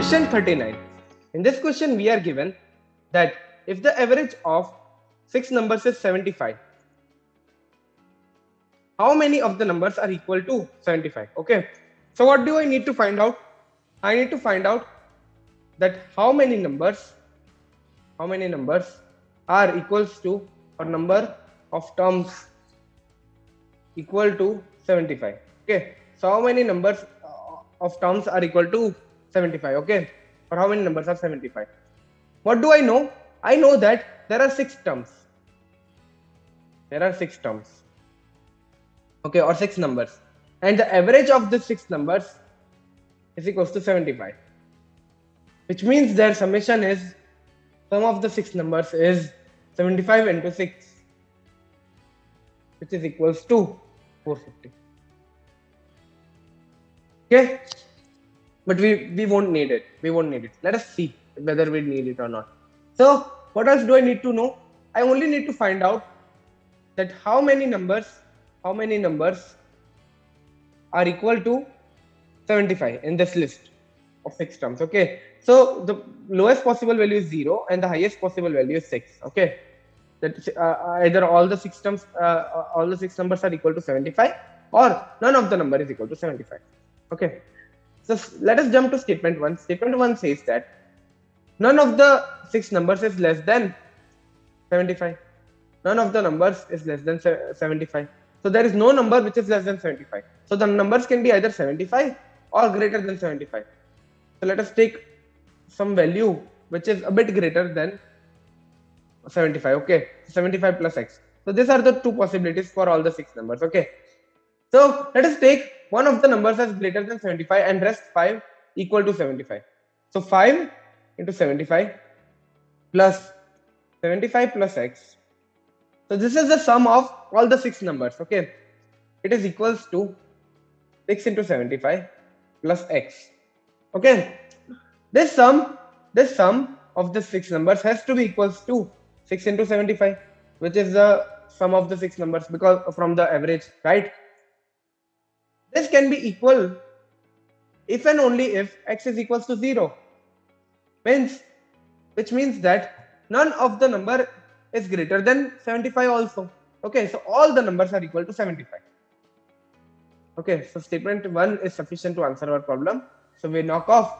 Question 39. In this question, we are given that if the average of 6 numbers is 75, how many of the numbers are equal to 75? Okay. So what do I need to find out? I need to find out that how many numbers are equals to, or number of terms equal to 75. Okay. So how many numbers of terms are equal to 75? Okay. Or how many numbers are 75? What do I know? I know that there are 6 terms. Okay, or 6 numbers. And the average of the 6 numbers is equals to 75. Which means their summation is, sum of the 6 numbers is 75 into 6, which is equals to 450. Okay, but we won't need it. Let us see whether we need it or not. So what else do I need to know? I only need to find out that how many numbers are equal to 75 in this list of 6 terms. Okay, so the lowest possible value is 0 and the highest possible value is 6. Okay, that either all the 6 terms, all the 6 numbers are equal to 75, or none of the number is equal to 75. Okay, so let us jump to statement 1. Statement 1 says that none of the 6 numbers is less than 75. None of the numbers is less than 75. So there is no number which is less than 75. So the numbers can be either 75 or greater than 75. So let us take some value which is a bit greater than 75. Okay, 75 plus x. So these are the two possibilities for all the 6 numbers. Okay, so let us take one of the numbers as greater than 75 and rest 5 equal to 75. So 5 into 75 plus 75 plus x. So this is the sum of all the 6 numbers. Okay, it is equals to 6 into 75 plus x. Okay, this sum of the 6 numbers has to be equals to 6 into 75, which is the sum of the 6 numbers because from the average, right? This can be equal if and only if x is equals to 0, which means that none of the number is greater than 75 also. Okay, so all the numbers are equal to 75. Okay, so statement 1 is sufficient to answer our problem. So we knock off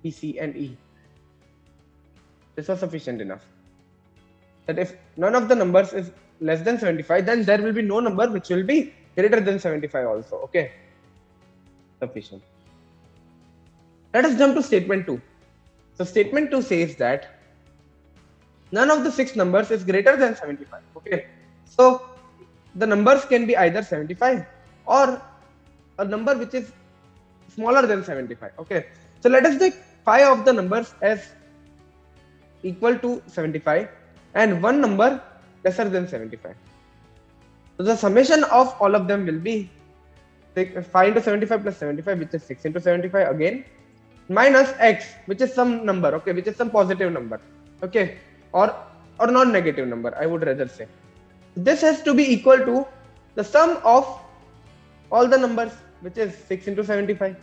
B, C and E. This was sufficient enough. That if none of the numbers is less than 75, then there will be no number which will be greater than 75 also. Okay, sufficient. Let us jump to statement 2. So statement 2 says that none of the 6 numbers is greater than 75. Okay, so the numbers can be either 75 or a number which is smaller than 75. Okay, so let us take 5 of the numbers as equal to 75 and one number lesser than 75. So the summation of all of them will be 5 into 75 plus 75, which is 6 into 75 again, minus x, which is some number. Okay, which is some positive number. Okay, or non-negative number, I would rather say. This has to be equal to the sum of all the numbers, which is 6 into 75.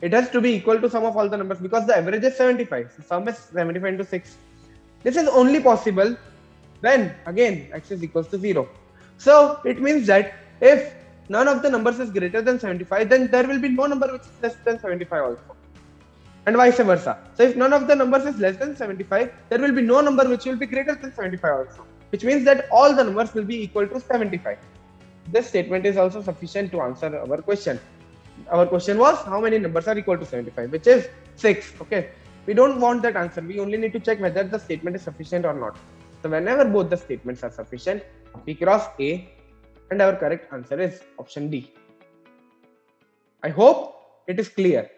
It has to be equal to sum of all the numbers because the average is 75. So sum is 75 into 6. This is only possible when, again, x is equals to 0. So it means that if none of the numbers is greater than 75, then there will be no number which is less than 75 also. And vice versa. So if none of the numbers is less than 75, there will be no number which will be greater than 75 also. Which means that all the numbers will be equal to 75. This statement is also sufficient to answer our question. Our question was how many numbers are equal to 75, which is 6. Okay, we don't want that answer. We only need to check whether the statement is sufficient or not. So whenever both the statements are sufficient, we cross A and our correct answer is option D. I hope it is clear.